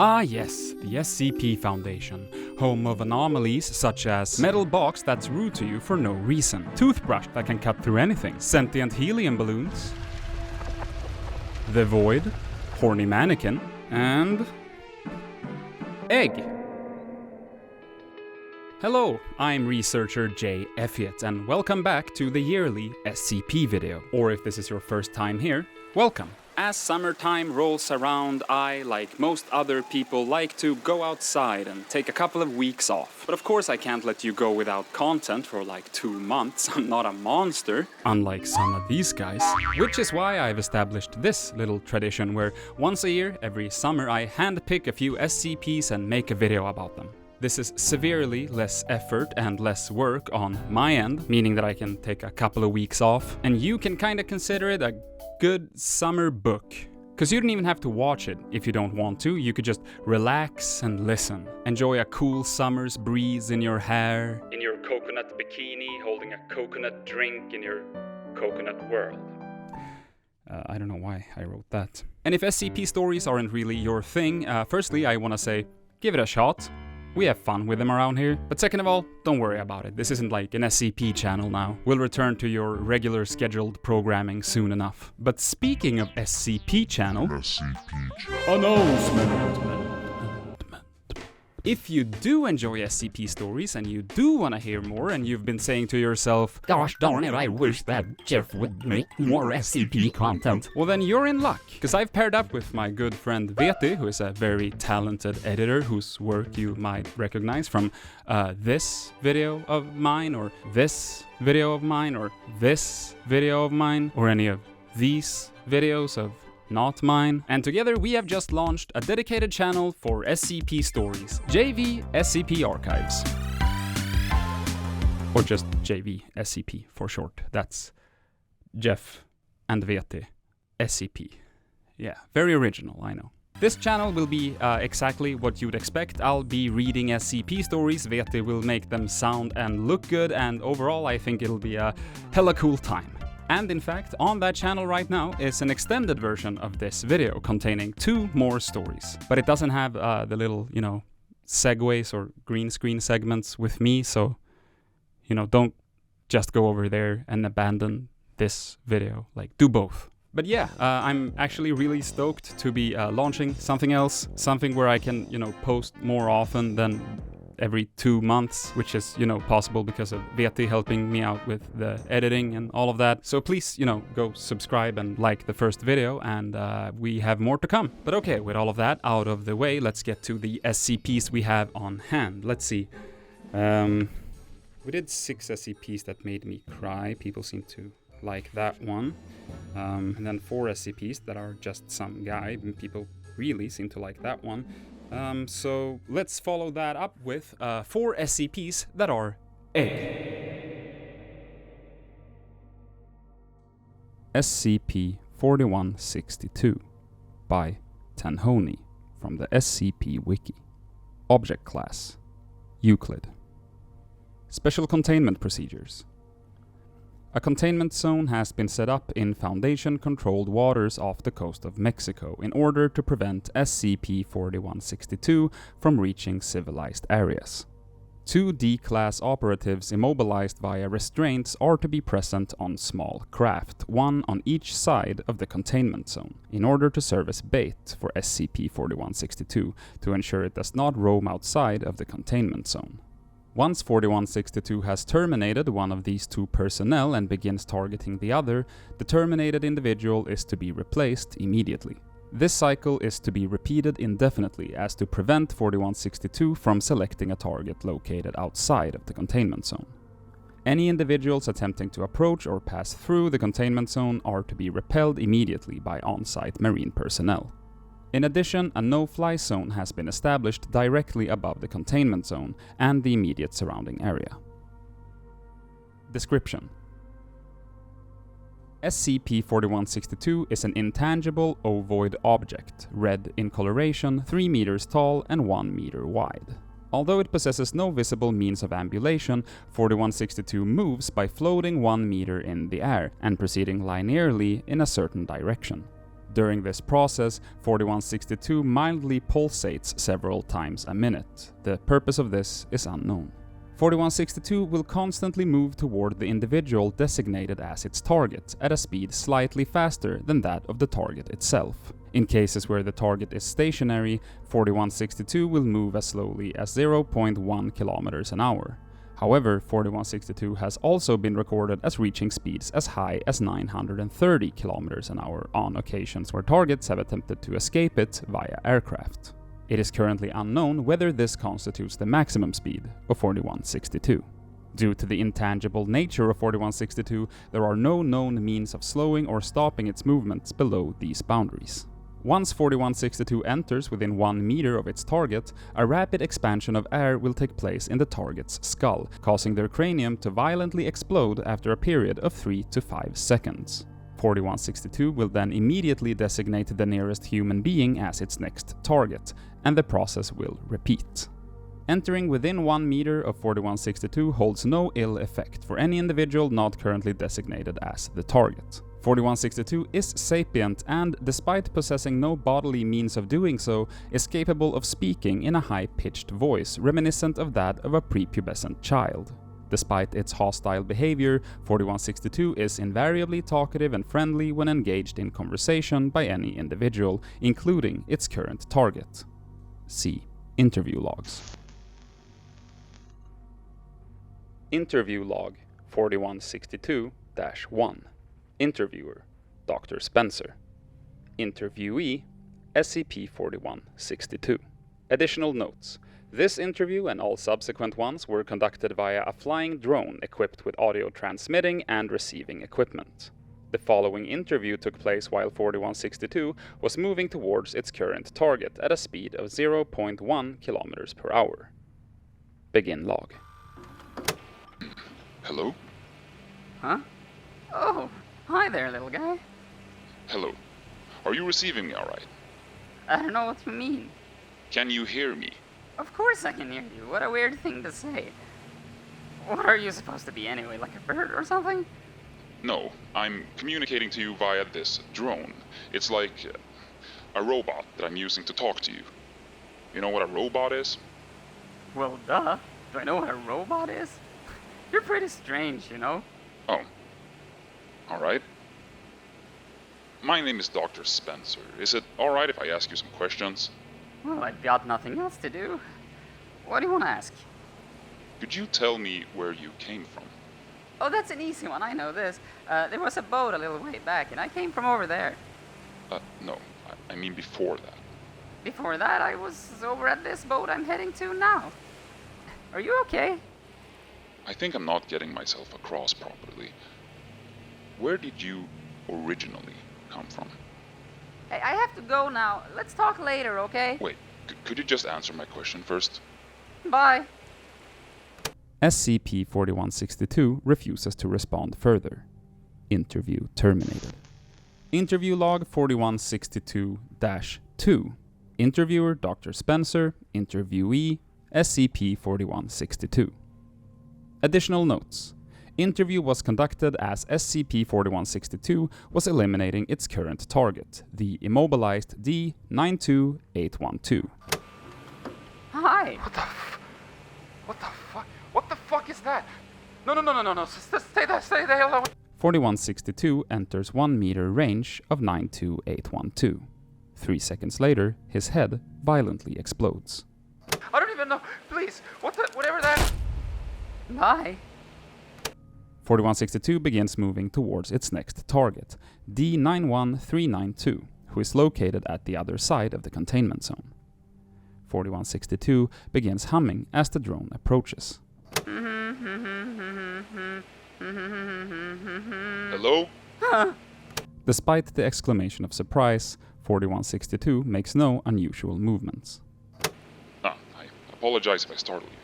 Ah yes, the SCP Foundation, home of anomalies such as metal box that's rude to you for no reason, toothbrush that can cut through anything, sentient helium balloons, the void, horny mannequin, and egg. Hello, I'm researcher Jeffiot, and welcome back to the yearly SCP video. Or if this is your first time here, welcome. As summertime rolls around, I, like most other people, like to go outside and take a couple of weeks off. But of course I can't let you go without content for like 2 months. I'm not a monster, unlike some of these guys. Which is why I've established this little tradition where once a year, every summer, I handpick a few SCPs and make a video about them. This is severely less effort and less work on my end, meaning that I can take a couple of weeks off, and you can kinda consider it a good summer book. Cause you don't even have to watch it if you don't want to, you could just relax and listen. Enjoy a cool summer's breeze in your hair, in your coconut bikini, holding a coconut drink in your coconut world. I don't know why I wrote that. And if SCP stories aren't really your thing, firstly I wanna say, give it a shot. We have fun with them around here. But second of all, don't worry about it. This isn't like an SCP channel now. We'll return to your regular scheduled programming soon enough. But speaking of SCP channel... Announcement! If you do enjoy SCP stories and you do want to hear more and you've been saying to yourself, gosh darn it, I wish that Jeff would make more SCP content. Well then you're in luck, because I've paired up with my good friend ᴇᴍᴜ, who is a very talented editor whose work you might recognize from this video of mine, or this video of mine, or this video of mine, or any of these videos of not mine. And together we have just launched a dedicated channel for SCP stories, JV SCP Archives. Or just JV SCP for short. That's Jeff and ᴇᴜ SCP. Yeah, very original, I know. This channel will be exactly what you'd expect. I'll be reading SCP stories, ᴇᴜ will make them sound and look good, and overall I think it'll be a hella cool time. And in fact, on that channel right now is an extended version of this video containing 2 more stories. But it doesn't have the little, segues or green screen segments with me, so, don't just go over there and abandon this video. Like, do both. But yeah, I'm actually really stoked to be launching something else, something where I can, post more often than every 2 months, which is, possible because of ᴇᴜ helping me out with the editing and all of that. So please, go subscribe and like the first video, and we have more to come. But okay, with all of that out of the way, let's get to the SCPs we have on hand. Let's see. We did 6 SCPs that made me cry. People seem to like that one. And then 4 SCPs that are just some guy, and people really seem to like that one. So let's follow that up with 4 SCPs that are egg. SCP-4162 by Tanhony from the SCP Wiki. Object Class Euclid. Special Containment Procedures. A containment zone has been set up in Foundation-controlled waters off the coast of Mexico in order to prevent SCP-4162 from reaching civilized areas. 2 D-class operatives immobilized via restraints are to be present on small craft, 1 on each side of the containment zone, in order to serve as bait for SCP-4162 to ensure it does not roam outside of the containment zone. Once 4162 has terminated one of these 2 personnel and begins targeting the other, the terminated individual is to be replaced immediately. This cycle is to be repeated indefinitely as to prevent 4162 from selecting a target located outside of the containment zone. Any individuals attempting to approach or pass through the containment zone are to be repelled immediately by on-site marine personnel. In addition, a no-fly zone has been established directly above the containment zone and the immediate surrounding area. Description: SCP-4162 is an intangible ovoid object, red in coloration, 3 meters tall and 1 meter wide. Although it possesses no visible means of ambulation, 4162 moves by floating 1 meter in the air and proceeding linearly in a certain direction. During this process, 4162 mildly pulsates several times a minute. The purpose of this is unknown. 4162 will constantly move toward the individual designated as its target at a speed slightly faster than that of the target itself. In cases where the target is stationary, 4162 will move as slowly as 0.1 kilometers an hour. However, 4162 has also been recorded as reaching speeds as high as 930 kilometers an hour on occasions where targets have attempted to escape it via aircraft. It is currently unknown whether this constitutes the maximum speed of 4162. Due to the intangible nature of 4162, there are no known means of slowing or stopping its movements below these boundaries. Once 4162 enters within 1 meter of its target, a rapid expansion of air will take place in the target's skull, causing their cranium to violently explode after a period of 3 to 5 seconds. 4162 will then immediately designate the nearest human being as its next target, and the process will repeat. Entering within 1 meter of 4162 holds no ill effect for any individual not currently designated as the target. 4162 is sapient and, despite possessing no bodily means of doing so, is capable of speaking in a high-pitched voice reminiscent of that of a prepubescent child. Despite its hostile behavior, 4162 is invariably talkative and friendly when engaged in conversation by any individual, including its current target. See interview logs. Interview log 4162-1. Interviewer, Dr. Spencer. Interviewee, SCP-4162. Additional notes. This interview and all subsequent ones were conducted via a flying drone equipped with audio transmitting and receiving equipment. The following interview took place while 4162 was moving towards its current target at a speed of 0.1 kilometers per hour. Begin log. Hello? Huh? Oh, hi there, little guy. Hello. Are you receiving me alright? I don't know what you mean. Can you hear me? Of course I can hear you. What a weird thing to say. What are you supposed to be anyway, like a bird or something? No, I'm communicating to you via this drone. It's like a robot that I'm using to talk to you. You know what a robot is? Well, duh. Do I know what a robot is? You're pretty strange, you know? Oh. Alright. My name is Dr. Spencer. Is it alright if I ask you some questions? Well, I've got nothing else to do. What do you want to ask? Could you tell me where you came from? Oh, that's an easy one. I know this. There was a boat a little way back, and I came from over there. No. I mean before that. Before that, I was over at this boat I'm heading to now. Are you okay? I think I'm not getting myself across properly. Where did you originally come from? Hey, I have to go now. Let's talk later, okay? Wait, could you just answer my question first? Bye. SCP-4162 refuses to respond further. Interview terminated. Interview log 4162-2. Interviewer Dr. Spencer. Interviewee SCP-4162. Additional notes. Interview was conducted as SCP-4162 was eliminating its current target, the immobilized D-92812. Hi. What the fuck is that? No. Stay the hell away. 4162 enters 1 meter range of 92812. 3 seconds later, his head violently explodes. I don't even know. Please, whatever that. Bye. 4162 begins moving towards its next target, D-91392, who is located at the other side of the containment zone. 4162 begins humming as the drone approaches. Hello? Despite the exclamation of surprise, 4162 makes no unusual movements. I apologize if I startled you.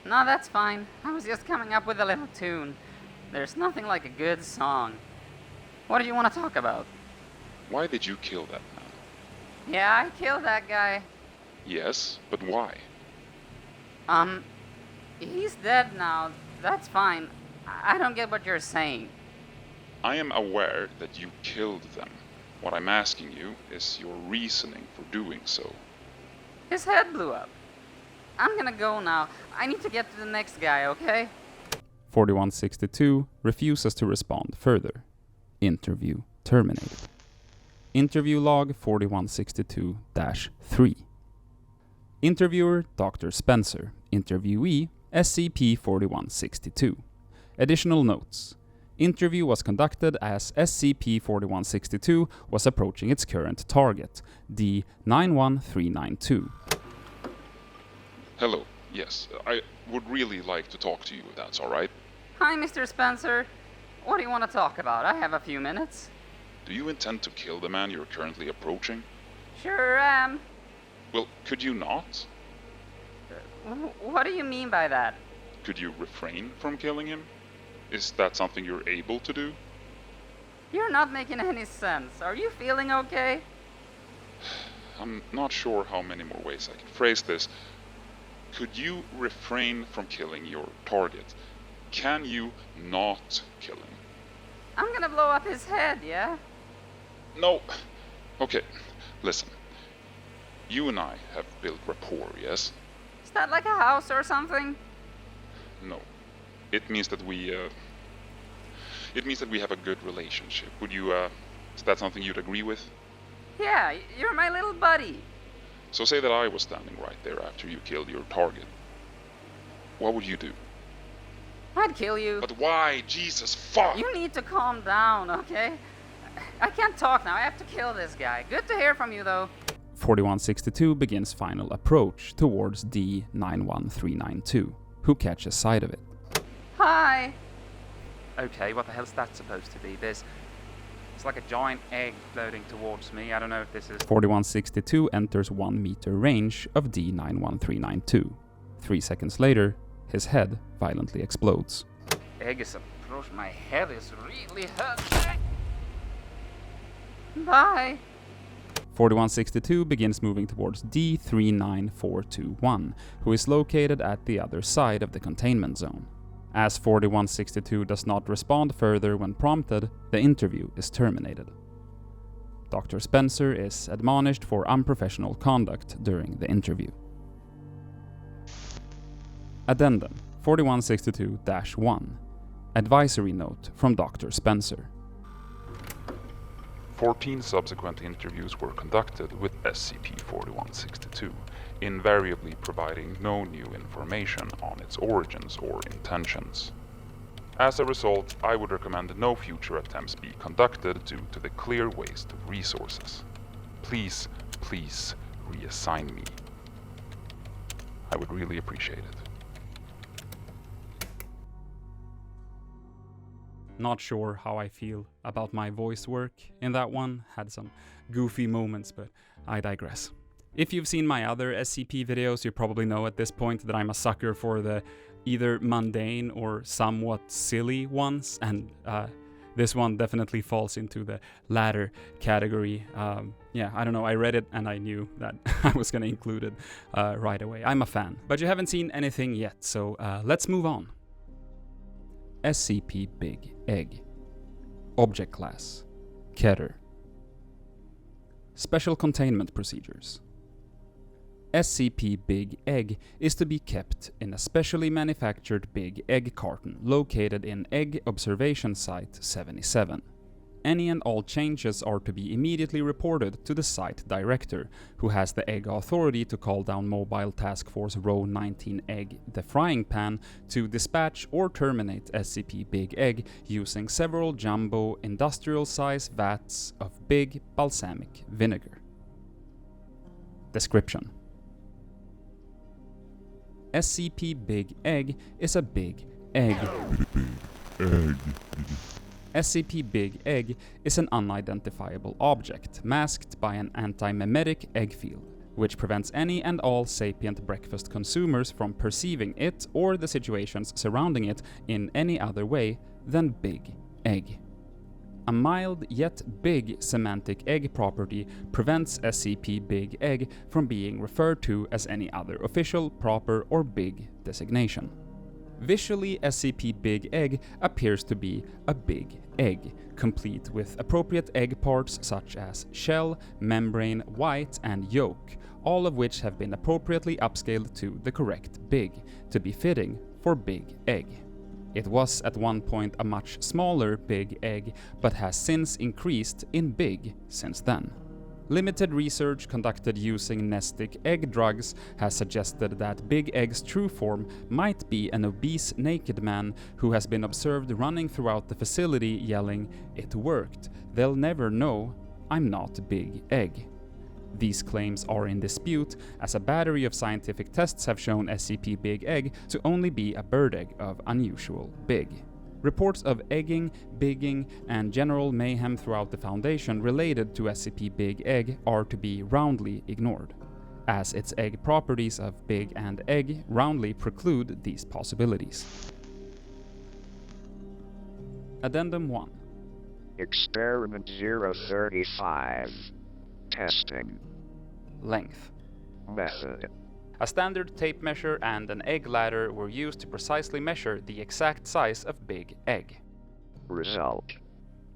No, that's fine. I was just coming up with a little tune. There's nothing like a good song. What do you want to talk about? Why did you kill that man? Yeah, I killed that guy. Yes, but why? He's dead now. That's fine. I don't get what you're saying. I am aware that you killed them. What I'm asking you is your reasoning for doing so. His head blew up. I'm gonna go now. I need to get to the next guy, okay? 4162 refuses to respond further. Interview terminated. Interview log 4162-3. Interviewer Dr. Spencer. Interviewee SCP-4162. Additional notes. Interview was conducted as SCP-4162 was approaching its current target, D91392. Hello, yes, I would really like to talk to you if that's alright. Hi, Mr. Spencer. What do you want to talk about? I have a few minutes. Do you intend to kill the man you're currently approaching? Sure am. Well, could you not? What do you mean by that? Could you refrain from killing him? Is that something you're able to do? You're not making any sense. Are you feeling okay? I'm not sure how many more ways I can phrase this. Could you refrain from killing your target? Can you not kill him? I'm gonna blow up his head, yeah? No. Okay, listen. You and I have built rapport, yes? Is that like a house or something? No. It means that we have a good relationship. Would you, is that something you'd agree with? Yeah, you're my little buddy. So say that I was standing right there after you killed your target. What would you do? I'd kill you. But why? Jesus, fuck! You need to calm down, okay? I can't talk now. I have to kill this guy. Good to hear from you, though. 4162 begins final approach towards D91392, who catches sight of it. Hi. Okay, what the hell's that supposed to be? It's like a giant egg floating towards me. I don't know if this is... 4162 enters 1 meter range of D91392. 3 seconds later, his head violently explodes. Egg is approaching. My head is really hurt. Bye. 4162 begins moving towards D39421, who is located at the other side of the containment zone. As 4162 does not respond further when prompted, the interview is terminated. Dr. Spencer is admonished for unprofessional conduct during the interview. Addendum 4162-1. Advisory note from Dr. Spencer. 14 subsequent interviews were conducted with SCP-4162, invariably providing no new information on its origins or intentions. As a result, I would recommend no future attempts be conducted due to the clear waste of resources. Please reassign me. I would really appreciate it. Not sure how I feel about my voice work in that one. Had some goofy moments, but I digress. If you've seen my other SCP videos, you probably know at this point that I'm a sucker for the either mundane or somewhat silly ones, and this one definitely falls into the latter category. Yeah, I don't know, I read it and I knew that I was gonna include it right away. I'm a fan, but you haven't seen anything yet, so let's move on. SCP-Big Egg. Object Class Keter. Special Containment Procedures. SCP-Big Egg is to be kept in a specially manufactured Big Egg carton located in Egg Observation Site 77. Any and all changes are to be immediately reported to the site director, who has the Egg authority to call down Mobile Task Force Row 19 Egg, the frying pan, to dispatch or terminate SCP-Big Egg using several jumbo industrial-size vats of big balsamic vinegar. Description: SCP-Big Egg is a big egg. SCP-Big Egg is an unidentifiable object masked by an anti-memetic egg field, which prevents any and all sapient breakfast consumers from perceiving it or the situations surrounding it in any other way than Big Egg. A mild yet big semantic egg property prevents SCP-Big Egg from being referred to as any other official, proper, or big designation. Visually, SCP-Big Egg appears to be a big egg, complete with appropriate egg parts such as shell, membrane, white, and yolk, all of which have been appropriately upscaled to the correct big, to be fitting for Big Egg. It was at one point a much smaller Big Egg, but has since increased in big since then. Limited research conducted using nestic egg drugs has suggested that Big Egg's true form might be an obese naked man who has been observed running throughout the facility yelling, "It worked, they'll never know, I'm not Big Egg." These claims are in dispute, as a battery of scientific tests have shown SCP-Big Egg to only be a bird egg of unusual big. Reports of egging, bigging, and general mayhem throughout the Foundation related to SCP-Big Egg are to be roundly ignored, as its egg properties of big and egg roundly preclude these possibilities. Addendum 1. Experiment 035. Testing. Length. Method. A standard tape measure and an egg ladder were used to precisely measure the exact size of Big Egg. Result.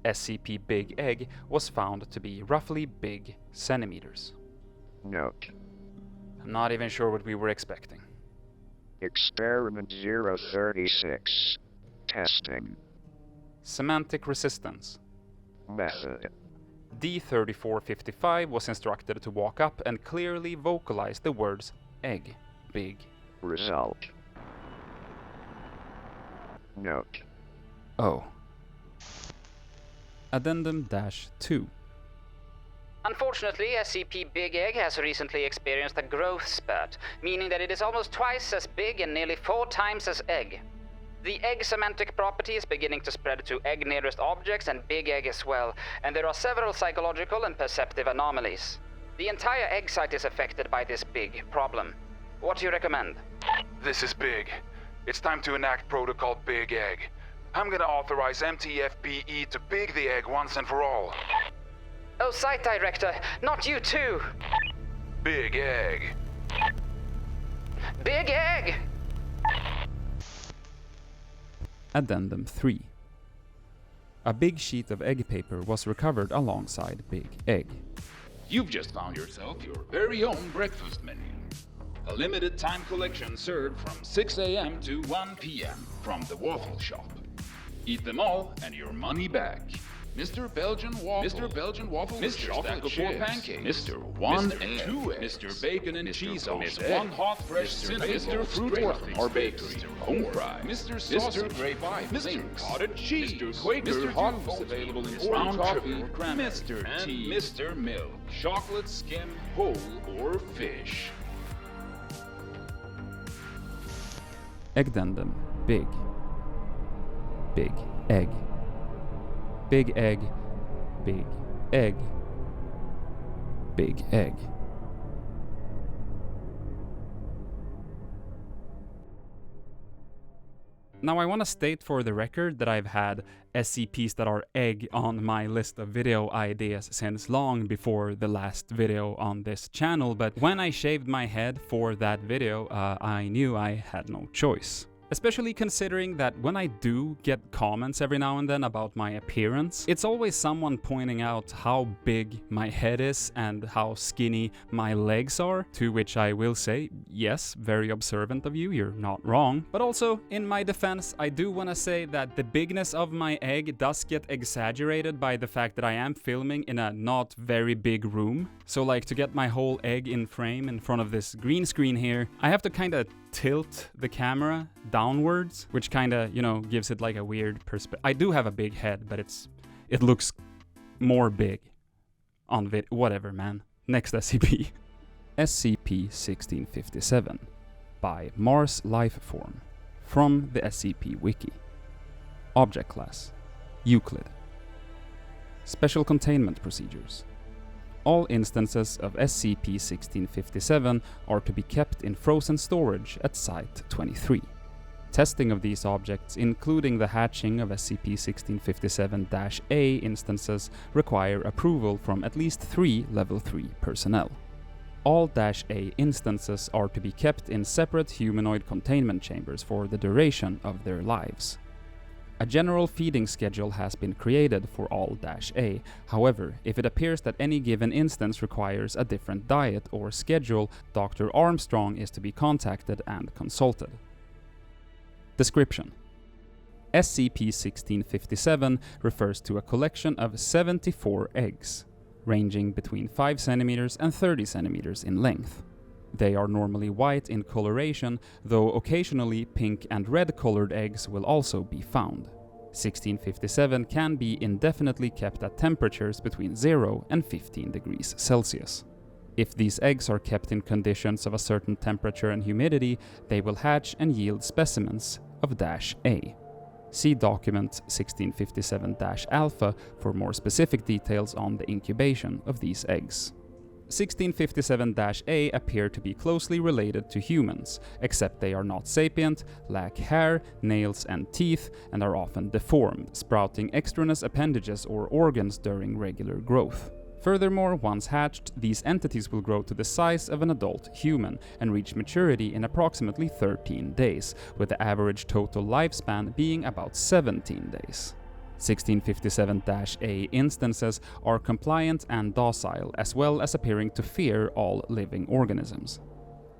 SCP-Big Egg was found to be roughly big centimeters. Note. I'm not even sure what we were expecting. Experiment 036. Testing. Semantic resistance. Method. D-3455 was instructed to walk up and clearly vocalize the words egg, big. Result. Note. Oh. Addendum-2. Unfortunately, SCP-Big Egg has recently experienced a growth spurt, meaning that it is almost twice as big and nearly 4 times as egg. The egg semantic property is beginning to spread to egg nearest objects and Big Egg as well, and there are several psychological and perceptive anomalies. The entire egg site is affected by this big problem. What do you recommend? This is big. It's time to enact Protocol Big Egg. I'm gonna authorize MTFBE to big the egg once and for all. Oh, Site Director, not you too! Big Egg. Big Egg! Addendum 3. A big sheet of egg paper was recovered alongside Big Egg. You've just found yourself your very own breakfast menu. A limited time collection served from 6 a.m. to 1 p.m. from the waffle shop. Eat them all and your money back. Mr. Belgian Waffle, Mr. Chocolate Chip Pancakes, Mr. 1 Egg, 2 Eggs, Mr. Bacon and Cheese Toast, 1 Hot Fresh Cinnamon, Mr. Fruit Worth, or Bakery, Home Fry, Mr. Sausage, Grape Pie, Mr. Cottage Cheese, Mr. Quaker Hot Juice available in brown coffee, Mr. Tea, Mr. Milk, Chocolate Skim, Whole or Fish. Addendum Big. Big Egg. Big Egg. Big Egg. Big Egg. Now I want to state for the record that I've had SCPs that are egg on my list of video ideas since long before the last video on this channel, but when I shaved my head for that video, I knew I had no choice. Especially considering that when I do get comments every now and then about my appearance, it's always someone pointing out how big my head is and how skinny my legs are, to which I will say, yes, very observant of you, you're not wrong. But also, in my defense, I do want to say that the bigness of my egg does get exaggerated by the fact that I am filming in a not very big room. So like, to get my whole egg in frame in front of this green screen here, I have to kind of tilt the camera downwards, which kind of, gives it like a weird perspective. I do have a big head, but it looks more big on whatever, man. Next SCP. SCP-1657 by marslifeform from the SCP Wiki. Object Class Euclid. Special Containment Procedures. All instances of SCP-1657 are to be kept in frozen storage at Site-23. Testing of these objects, including the hatching of SCP-1657-A instances, require approval from at least 3 Level 3 personnel. All -A instances are to be kept in separate humanoid containment chambers for the duration of their lives. A general feeding schedule has been created for all -A. However, if it appears that any given instance requires a different diet or schedule, Dr. Armstrong is to be contacted and consulted. Description: SCP-1657 refers to a collection of 74 eggs, ranging between 5 cm and 30 cm in length. They are normally white in coloration, though occasionally pink and red colored eggs will also be found. 1657 can be indefinitely kept at temperatures between 0 and 15 degrees Celsius. If these eggs are kept in conditions of a certain temperature and humidity, they will hatch and yield specimens of -A. See document 1657-alpha for more specific details on the incubation of these eggs. 1657-A appear to be closely related to humans, except they are not sapient, lack hair, nails and teeth, and are often deformed, sprouting extraneous appendages or organs during regular growth. Furthermore, once hatched, these entities will grow to the size of an adult human and reach maturity in approximately 13 days, with the average total lifespan being about 17 days. 1657-A instances are compliant and docile, as well as appearing to fear all living organisms.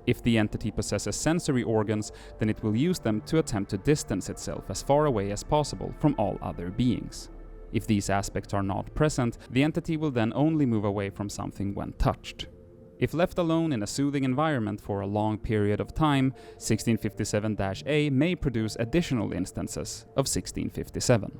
If the entity possesses sensory organs, then it will use them to attempt to distance itself as far away as possible from all other beings. If these aspects are not present, the entity will then only move away from something when touched. If left alone in a soothing environment for a long period of time, 1657-A may produce additional instances of 1657.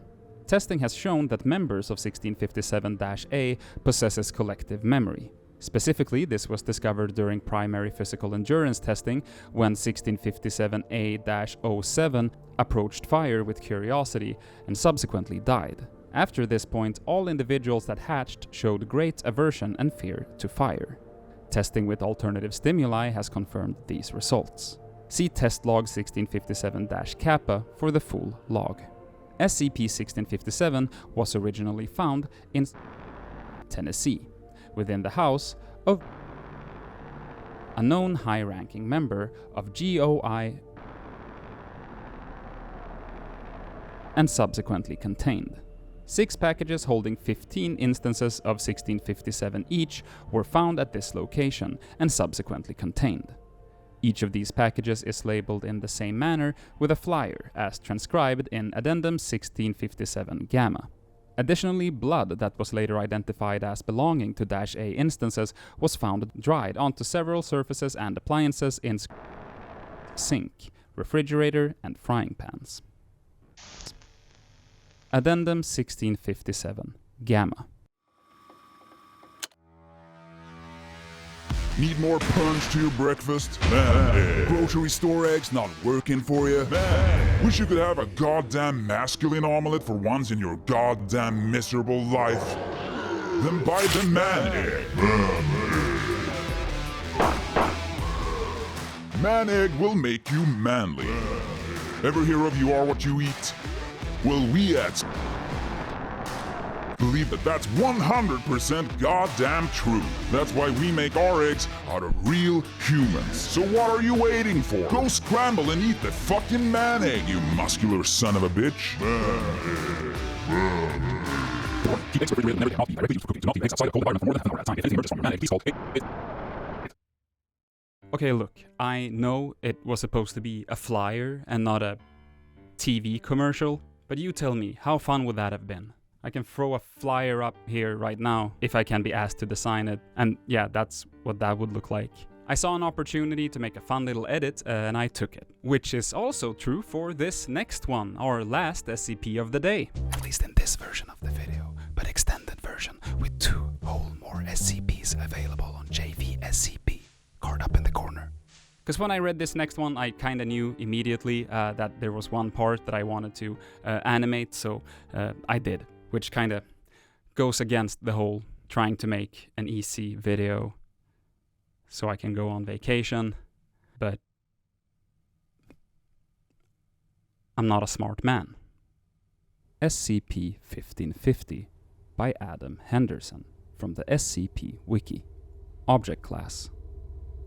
Testing has shown that members of 1657-A possesses collective memory. Specifically, this was discovered during primary physical endurance testing when 1657-A-07 approached fire with curiosity and subsequently died. After this point, all individuals that hatched showed great aversion and fear to fire. Testing with alternative stimuli has confirmed these results. See test log 1657-Kappa for the full log. SCP-1657 was originally found in Tennessee, within the house of a known high-ranking member of GOI and subsequently contained. 6 packages holding 15 instances of 1657 each were found at this location and subsequently contained. Each of these packages is labeled in the same manner with a flyer, as transcribed in Addendum 1657 Gamma. Additionally, blood that was later identified as belonging to -A instances was found dried onto several surfaces and appliances in sink, refrigerator, and frying pans. Addendum 1657 Gamma. Need more punch to your breakfast? Man. Grocery store eggs not working for you? Man. Wish you could have a goddamn masculine omelet for once in your goddamn miserable life? Then buy the Man Egg. Man Egg will make you manly. Ever hear of you are what you eat? Well, we at believe that that's 100% goddamn true. That's why we make our eggs out of real humans. So what are you waiting for? Go scramble and eat the fucking Man Egg, you muscular son of a bitch. Keep eggs refrigerated and never get off. Directly used for cooking. Do not leave eggs outside a cold environment for more than half an hour at a time. If anything emerges from your Man Egg, please call Okay, look, I know it was supposed to be a flyer and not a TV commercial, but you tell me, how fun would that have been? I can throw a flyer up here right now if I can be asked to design it, and yeah, that's what that would look like. I saw an opportunity to make a fun little edit, and I took it. Which is also true for this next one, our last SCP of the day. At least in this version of the video, but extended version with 2 whole more SCPs available on JV-SCP, card up in the corner. Because when I read this next one, I kinda knew immediately that there was one part that I wanted to animate, so I did. Which kinda goes against the whole trying to make an easy video so I can go on vacation, but I'm not a smart man. SCP-1550 by Adam Henderson from the SCP Wiki. Object Class: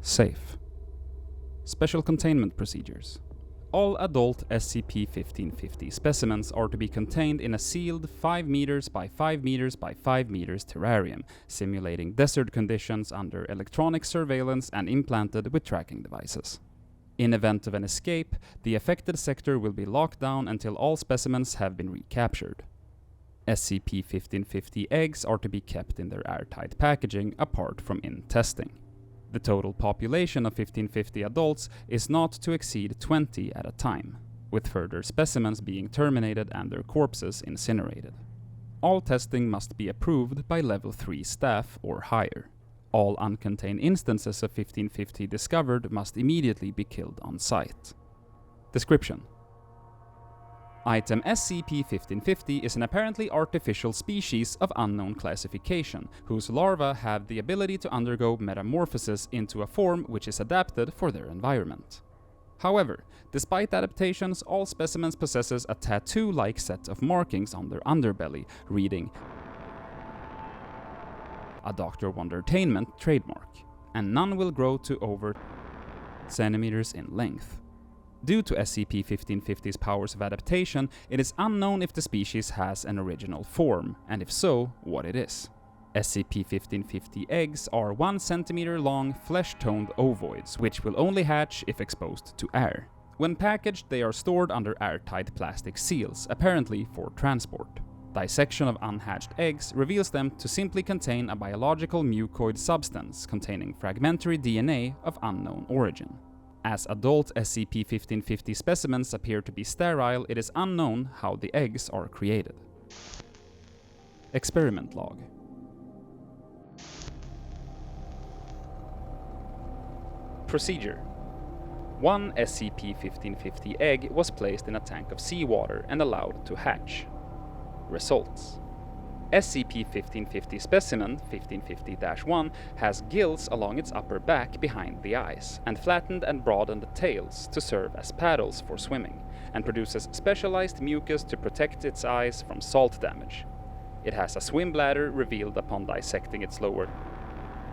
Safe. Special containment procedures. All adult SCP-1550 specimens are to be contained in a sealed 5 meters by 5 meters by 5 meters terrarium, simulating desert conditions under electronic surveillance and implanted with tracking devices. In event of an escape, the affected sector will be locked down until all specimens have been recaptured. SCP-1550 eggs are to be kept in their airtight packaging apart from in-testing. The total population of 1550 adults is not to exceed 20 at a time, with further specimens being terminated and their corpses incinerated. All testing must be approved by Level 3 staff or higher. All uncontained instances of 1550 discovered must immediately be killed on site. Description: Item SCP-1550 is an apparently artificial species of unknown classification, whose larvae have the ability to undergo metamorphosis into a form which is adapted for their environment. However, despite adaptations, all specimens possesses a tattoo-like set of markings on their underbelly, reading a Dr. Wondertainment trademark, and none will grow to over centimeters in length. Due to SCP-1550's powers of adaptation, it is unknown if the species has an original form, and if so, what it is. SCP-1550 eggs are 1 centimeter long, flesh-toned ovoids, which will only hatch if exposed to air. When packaged, they are stored under airtight plastic seals, apparently for transport. Dissection of unhatched eggs reveals them to simply contain a biological mucoid substance containing fragmentary DNA of unknown origin. As adult SCP-1550 specimens appear to be sterile, it is unknown how the eggs are created. Experiment log. Procedure: 1 SCP-1550 egg was placed in a tank of seawater and allowed to hatch. Results: SCP-1550 specimen 1550-1 has gills along its upper back behind the eyes, and flattened and broadened tails to serve as paddles for swimming, and produces specialized mucus to protect its eyes from salt damage. It has a swim bladder revealed upon dissecting its lower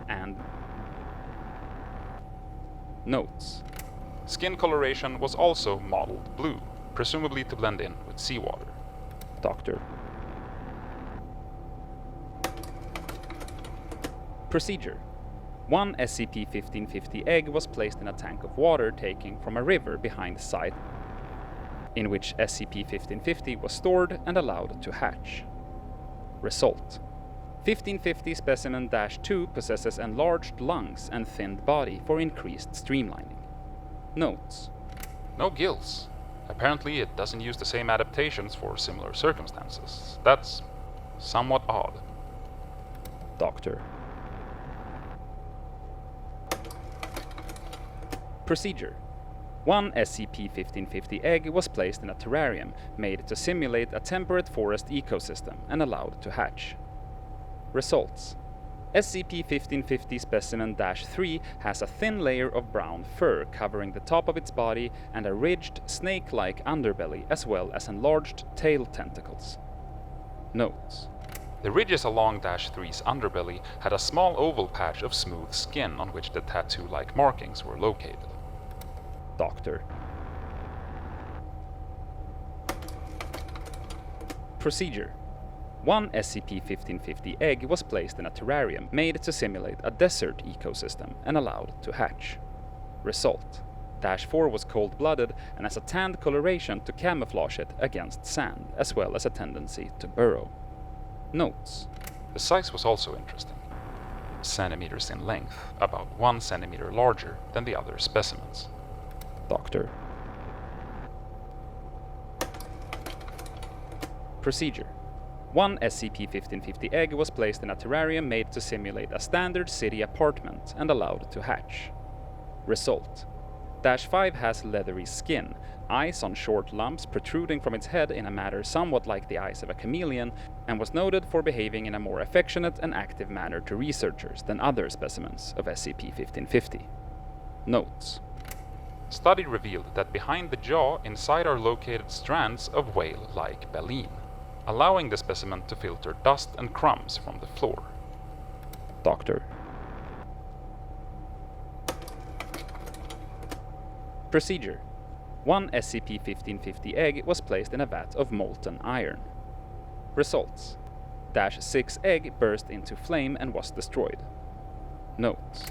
and Notes: Skin coloration was also mottled blue, presumably to blend in with seawater. Doctor. Procedure: 1 SCP-1550 egg was placed in a tank of water taken from a river behind site, in which SCP-1550 was stored and allowed to hatch. Result: 1550 specimen-2 possesses enlarged lungs and thinned body for increased streamlining. Notes: No gills. Apparently it doesn't use the same adaptations for similar circumstances. That's somewhat odd. Doctor. Procedure: 1 SCP-1550 egg was placed in a terrarium made to simulate a temperate forest ecosystem and allowed to hatch. Results: SCP-1550 specimen-3 has a thin layer of brown fur covering the top of its body and a ridged, snake-like underbelly as well as enlarged tail tentacles. Notes: The ridges along -3's underbelly had a small oval patch of smooth skin on which the tattoo-like markings were located. Doctor. Procedure: 1 SCP-1550 egg was placed in a terrarium made to simulate a desert ecosystem and allowed to hatch. Result: -4 was cold-blooded and has a tanned coloration to camouflage it against sand, as well as a tendency to burrow. Notes: The size was also interesting. Centimeters in length, about 1 centimeter larger than the other specimens. Doctor. Procedure: 1 SCP-1550 egg was placed in a terrarium made to simulate a standard city apartment and allowed to hatch. Result: -5 has leathery skin, eyes on short lumps protruding from its head in a manner somewhat like the eyes of a chameleon, and was noted for behaving in a more affectionate and active manner to researchers than other specimens of SCP-1550. Notes: Study revealed that behind the jaw inside are located strands of whale-like baleen, allowing the specimen to filter dust and crumbs from the floor. Doctor. Procedure. 1 SCP-1550 egg was placed in a vat of molten iron. Results. -6 egg burst into flame and was destroyed. Notes.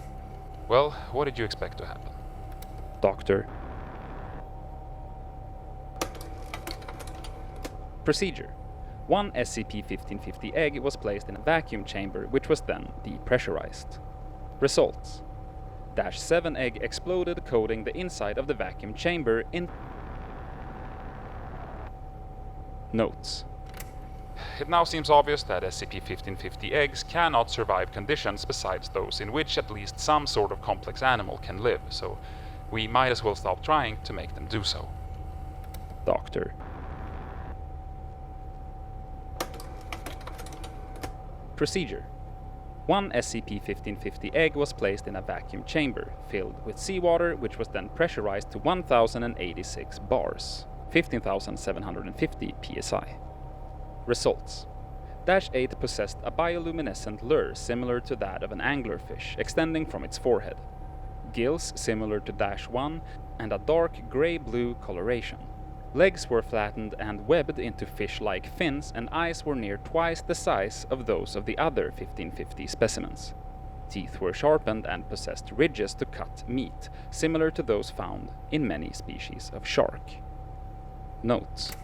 Well, what did you expect to happen? Doctor. Procedure. 1 SCP-1550 egg was placed in a vacuum chamber which was then depressurized. Results. -7 egg exploded, coating the inside of the vacuum chamber in... Notes. It now seems obvious that SCP-1550 eggs cannot survive conditions besides those in which at least some sort of complex animal can live, so we might as well stop trying to make them do so. Doctor. Procedure. 1 SCP-1550 egg was placed in a vacuum chamber, filled with seawater, which was then pressurized to 1086 bars, 15,750 psi. Results. -8 possessed a bioluminescent lure similar to that of an anglerfish, extending from its forehead. Gills similar to -1, and a dark grey-blue coloration. Legs were flattened and webbed into fish-like fins, and eyes were near twice the size of those of the other 1550 specimens. Teeth were sharpened and possessed ridges to cut meat, similar to those found in many species of shark. Notes.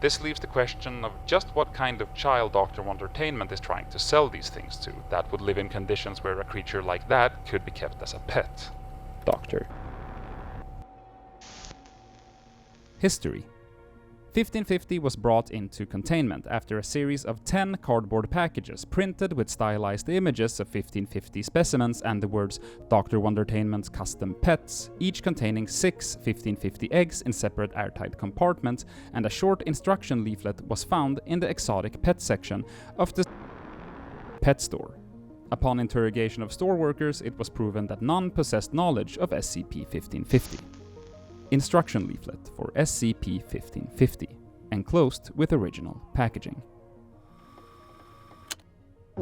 This leaves the question of just what kind of child Dr. Wondertainment is trying to sell these things to that would live in conditions where a creature like that could be kept as a pet. Doctor. History. 1550 was brought into containment after a series of 10 cardboard packages printed with stylized images of 1550 specimens and the words Dr. Wondertainment's custom pets, each containing 6 1550 eggs in separate airtight compartments, and a short instruction leaflet was found in the exotic pet section of the pet store. Upon interrogation of store workers, it was proven that none possessed knowledge of SCP-1550. Instruction leaflet for SCP-1550, enclosed with original packaging.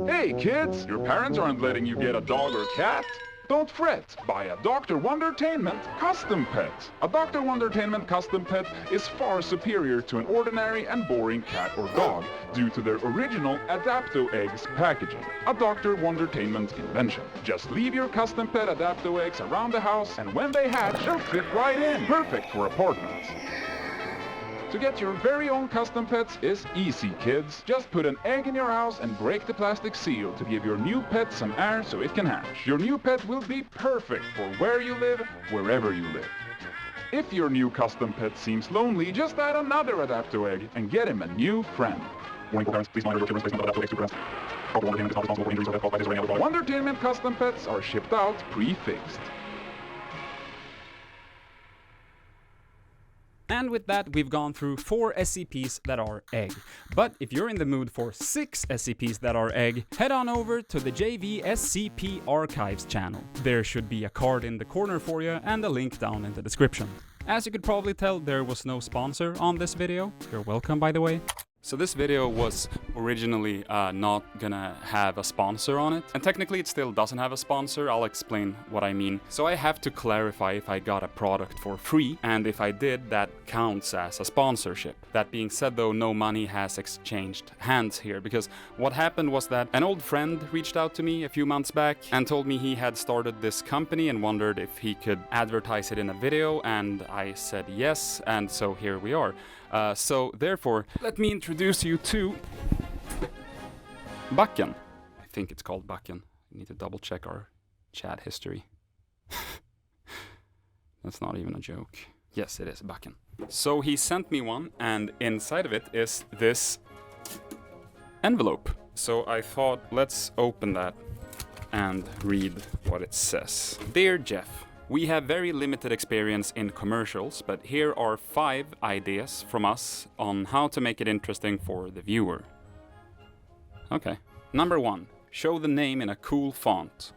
Hey kids, your parents aren't letting you get a dog or cat? Don't fret, buy a Dr. Wondertainment custom pet. A Dr. Wondertainment custom pet is far superior to an ordinary and boring cat or dog due to their original Adapto Eggs packaging, a Dr. Wondertainment invention. Just leave your custom pet Adapto Eggs around the house, and when they hatch, they'll fit right in, perfect for apartments. To get your very own custom pets is easy, kids. Just put an egg in your house and break the plastic seal to give your new pet some air so it can hatch. Your new pet will be perfect for where you live, wherever you live. If your new custom pet seems lonely, just add another Adapto Egg and get him a new friend. Wondertainment custom pets are shipped out pre-fixed. And with that, we've gone through 4 SCPs that are egg. But if you're in the mood for 6 SCPs that are egg, head on over to the JV SCP Archives channel. There should be a card in the corner for you and a link down in the description. As you could probably tell, there was no sponsor on this video. You're welcome, by the way. So this video was originally not gonna have a sponsor on it, and technically it still doesn't have a sponsor. I'll explain what I mean. So I have to clarify if I got a product for free, and if I did, that counts as a sponsorship. That being said though, no money has exchanged hands here, because what happened was that an old friend reached out to me a few months back and told me he had started this company and wondered if he could advertise it in a video, and I said yes, and so here we are. So therefore, let me introduce you to Backen. I think it's called Backen. We need to double check our chat history. That's not even a joke. Yes, it is Backen. So he sent me one, and inside of it is this envelope. So I thought, let's open that and read what it says. Dear Jeff, we have very limited experience in commercials, but here are 5 ideas from us on how to make it interesting for the viewer. Okay. Number 1. Show the name in a cool font.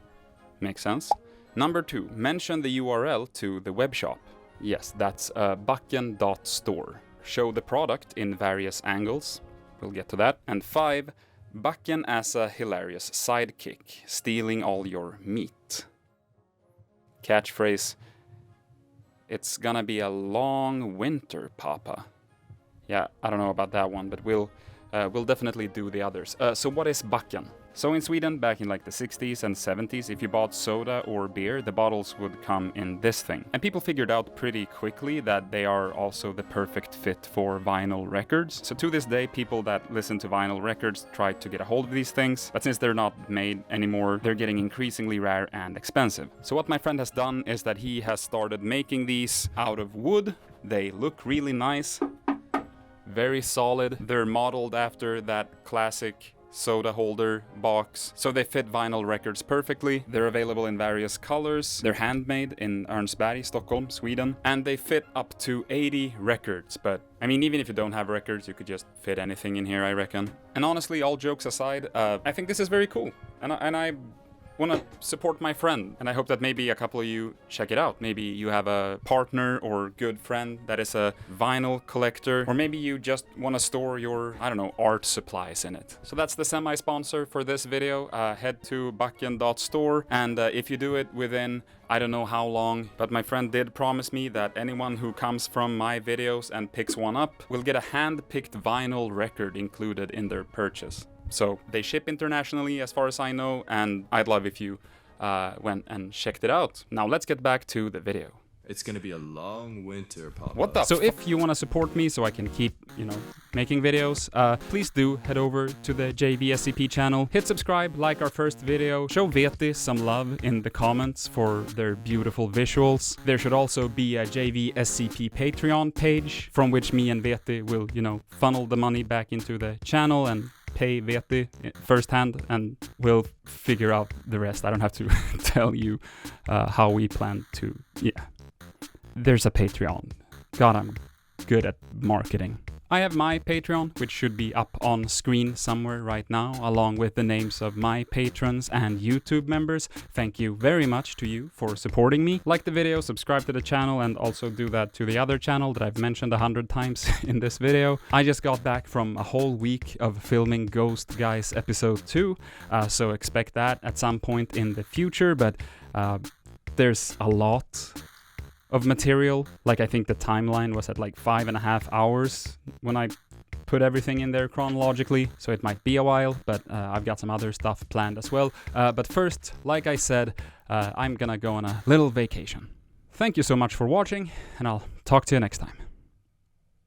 Makes sense. Number 2. Mention the URL to the webshop. Yes, that's backen.store. Show the product in various angles. We'll get to that. And 5. Backen as a hilarious sidekick, stealing all your meat. Catchphrase, It's gonna be a long winter, Papa. Yeah, I don't know about that one, but we'll definitely do the others. So what is backen? So in Sweden, back in like the 60s and 70s, if you bought soda or beer, the bottles would come in this thing. And people figured out pretty quickly that they are also the perfect fit for vinyl records. So to this day, people that listen to vinyl records try to get a hold of these things, but since they're not made anymore, they're getting increasingly rare and expensive. So what my friend has done is that he has started making these out of wood. They look really nice, very solid. They're modeled after that classic soda holder box, so they fit vinyl records perfectly. They're available in various colors. They're handmade in Örnsberg, Stockholm, Sweden, and they fit up to 80 records. But I mean, even if you don't have records, you could just fit anything in here, I reckon. And honestly, all jokes aside, I think this is very cool, and I want to support my friend, and I hope that maybe a couple of you check it out. Maybe you have a partner or good friend that is a vinyl collector, or maybe you just want to store your, I don't know, art supplies in it. So that's the semi-sponsor for this video. Head to backen.store, and if you do it within I don't know how long, but my friend did promise me that anyone who comes from my videos and picks one up will get a hand-picked vinyl record included in their purchase. So they ship internationally as far as I know, and I'd love if you went and checked it out. Now let's get back to the video. It's gonna be a long winter, Papa. What the? So if you want to support me so I can keep, making videos, please do head over to the JV SCP channel. Hit subscribe, like our first video, show Veti some love in the comments for their beautiful visuals. There should also be a JV SCP Patreon page from which me and Veti will, funnel the money back into the channel and pay Veti firsthand, and we'll figure out the rest. I don't have to tell you how we plan to. Yeah. There's a Patreon. God, I'm good at marketing. I have my Patreon, which should be up on screen somewhere right now, along with the names of my patrons and YouTube members. Thank you very much to you for supporting me. Like the video, subscribe to the channel, and also do that to the other channel that I've mentioned 100 times in this video. I just got back from a whole week of filming Ghost Guys episode 2, so expect that at some point in the future, but there's a lot of material. Like, I think the timeline was at like 5.5 hours when I put everything in there chronologically, so it might be a while, but I've got some other stuff planned as well. But first, like I said, I'm gonna go on a little vacation. Thank you so much for watching, and I'll talk to you next time.